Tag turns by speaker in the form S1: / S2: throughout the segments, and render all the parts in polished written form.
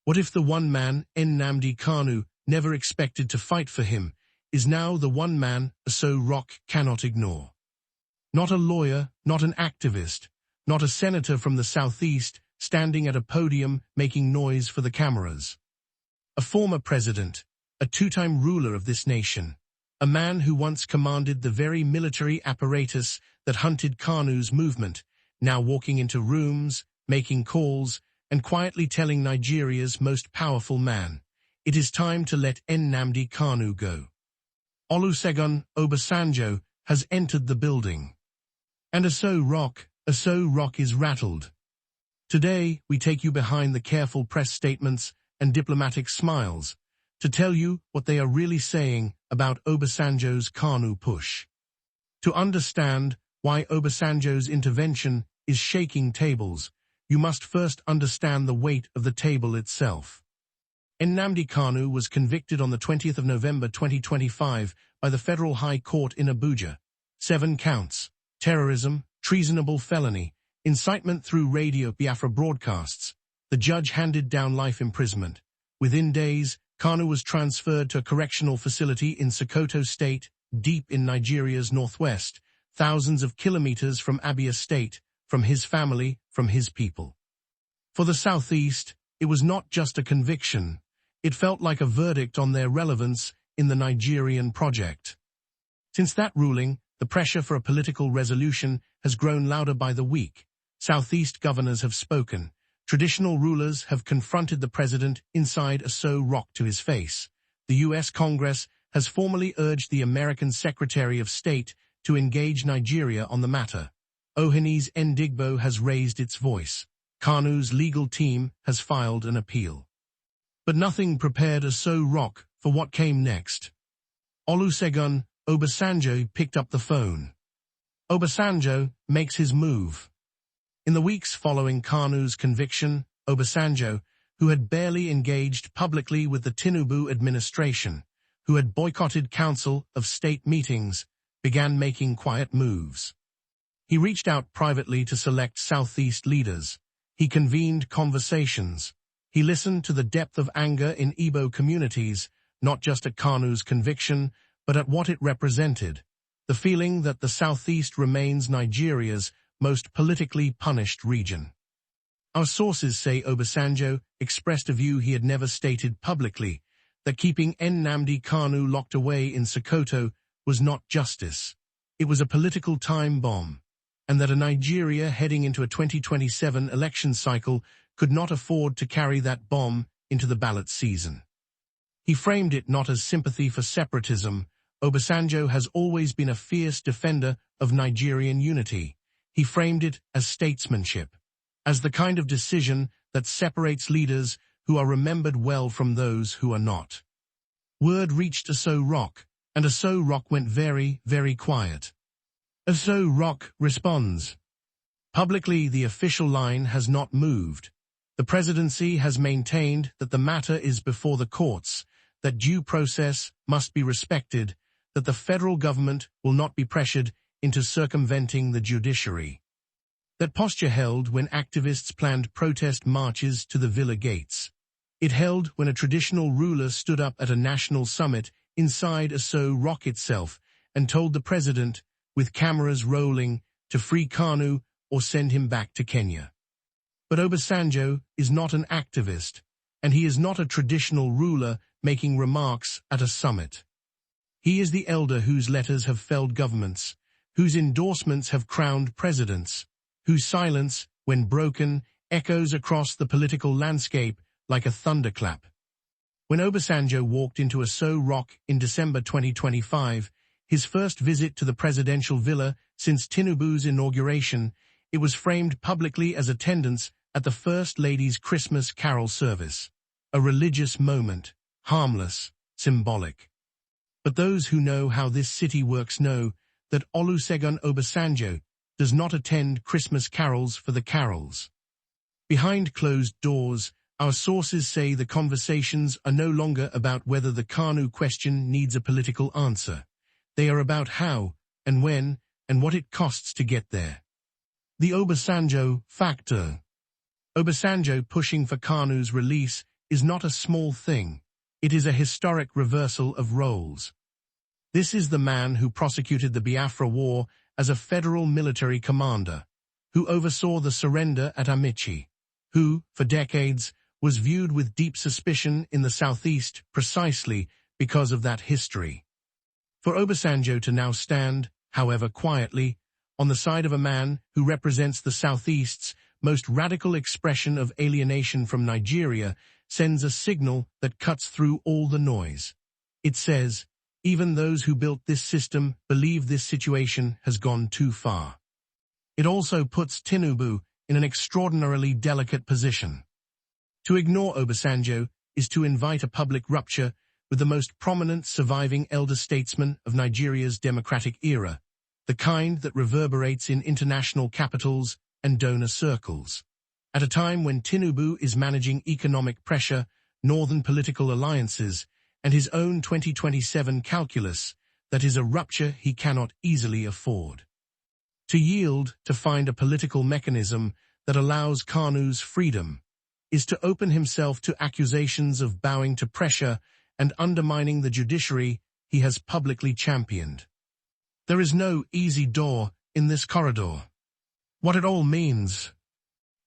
S1: What if the one man, Nnamdi Kanu, never expected to fight for him, is now the one man Aso Rock cannot ignore? Not a lawyer, not an activist, not a senator from the southeast standing at a podium making noise for the cameras. A former president, a two-time ruler of this nation, a man who once commanded the very military apparatus that hunted KANU'S movement, now walking into rooms, making calls, and quietly telling Nigeria's most powerful man, it is time to let Nnamdi Kanu go. Olusegun Obasanjo has entered the building. And Aso Rock is rattled. Today, we take you behind the careful press statements and diplomatic smiles to tell you what they are really saying about Obasanjo's Kanu push. To understand why Obasanjo's intervention is shaking tables, you must first understand the weight of the table itself. Nnamdi Kanu was convicted on the 20th of November 2025 by the Federal High Court in Abuja. 7 counts: terrorism, treasonable felony, incitement through Radio Biafra broadcasts. The judge handed down life imprisonment. Within days, Kanu was transferred to a correctional facility in Sokoto State, deep in Nigeria's northwest, thousands of kilometers from Abia State, from his family, from his people. For the Southeast, it was not just a conviction. It felt like a verdict on their relevance in the Nigerian project. Since that ruling, the pressure for a political resolution has grown louder by the week. Southeast governors have spoken. Traditional rulers have confronted the president inside Aso Rock to his face. The U.S. Congress has formally urged the American Secretary of State to engage Nigeria on the matter. Ohani's Ndigbo has raised its voice. KANU'S legal team has filed an appeal. But nothing prepared Aso Rock for what came next. Olusegun Obasanjo picked up the phone. Obasanjo makes his move. In the weeks following KANU'S conviction, Obasanjo, who had barely engaged publicly with the Tinubu administration, who had boycotted Council of State meetings, began making quiet moves. He reached out privately to select Southeast leaders. He convened conversations. He listened to the depth of anger in Igbo communities, not just at KANU'S conviction, but at what it represented. The feeling that the Southeast remains Nigeria's most politically punished region. Our sources say Obasanjo expressed a view he had never stated publicly, that keeping Nnamdi Kanu locked away in Sokoto was not justice. It was a political time bomb, and that a Nigeria heading into a 2027 election cycle could not afford to carry that bomb into the ballot season. He framed it not as sympathy for separatism. Obasanjo has always been a fierce defender of Nigerian unity. He framed it as statesmanship, as the kind of decision that separates leaders who are remembered well from those who are not. Word reached Aso Rock, and Aso Rock went very, very quiet. Aso Rock responds. Publicly, the official line has not moved. The presidency has maintained that the matter is before the courts, that due process must be respected, that the federal government will not be pressured into circumventing the judiciary. That posture held when activists planned protest marches to the Villa gates. It held when a traditional ruler stood up at a national summit inside Aso Rock itself and told the president, with cameras rolling, to free Kanu or send him back to Kenya. But Obasanjo is not an activist, and he is not a traditional ruler making remarks at a summit. He is the elder whose letters have felled governments, whose endorsements have crowned presidents, whose silence, when broken, echoes across the political landscape like a thunderclap. When Obasanjo walked into Aso Rock in December 2025, his first visit to the presidential villa since Tinubu's inauguration, it was framed publicly as attendance at the First Lady's Christmas carol service. A religious moment, harmless, symbolic. But those who know how this city works know that Olusegun Obasanjo does not attend Christmas carols for the carols. Behind closed doors, our sources say the conversations are no longer about whether the Kanu question needs a political answer. They are about how, and when, and what it costs to get there. The Obasanjo factor. Obasanjo pushing for Kanu's release is not a small thing. It is a historic reversal of roles. This is the man who prosecuted the Biafra War as a federal military commander, who oversaw the surrender at Amici, who, for decades, was viewed with deep suspicion in the southeast precisely because of that history. For Obasanjo to now stand, however quietly, on the side of a man who represents the southeast's most radical expression of alienation from Nigeria sends a signal that cuts through all the noise. It says, even those who built this system believe this situation has gone too far. It also puts Tinubu in an extraordinarily delicate position. To ignore Obasanjo is to invite a public rupture with the most prominent surviving elder statesman of Nigeria's democratic era, the kind that reverberates in international capitals and donor circles. At a time when Tinubu is managing economic pressure, northern political alliances, and his own 2027 calculus, that is a rupture he cannot easily afford. To yield, to find a political mechanism that allows KANU'S freedom, is to open himself to accusations of bowing to pressure and undermining the judiciary he has publicly championed. There is no easy door in this corridor. What it all means.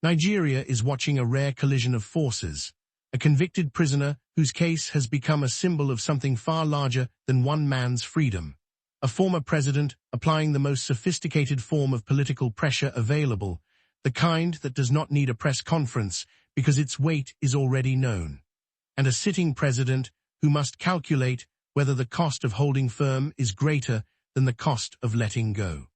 S1: Nigeria is watching a rare collision of forces, a convicted prisoner whose case has become a symbol of something far larger than one man's freedom, a former president applying the most sophisticated form of political pressure available, the kind that does not need a press conference because its weight is already known, and a sitting president who must calculate whether the cost of holding firm is greater than the cost of letting go.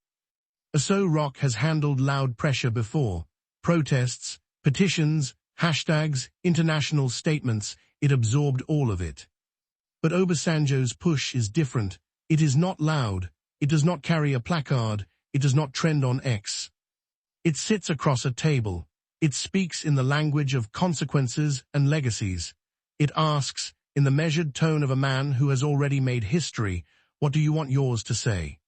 S1: Aso Rock has handled loud pressure before, protests, petitions, hashtags, international statements, it absorbed all of it. But Obasanjo's push is different. It is not loud, it does not carry a placard, it does not trend on X. It sits across a table, it speaks in the language of consequences and legacies. It asks, in the measured tone of a man who has already made history, what do you want yours to say?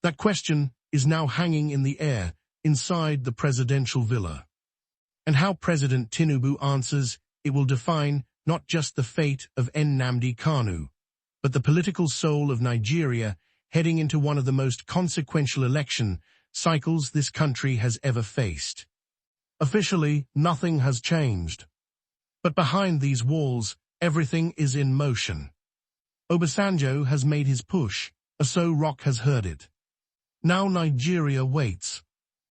S1: That question is now hanging in the air, inside the presidential villa. And how President Tinubu answers, it will define not just the fate of Nnamdi Kanu, but the political soul of Nigeria heading into one of the most consequential election cycles this country has ever faced. Officially, nothing has changed. But behind these walls, everything is in motion. Obasanjo has made his push, Aso Rock has heard it. Now Nigeria waits.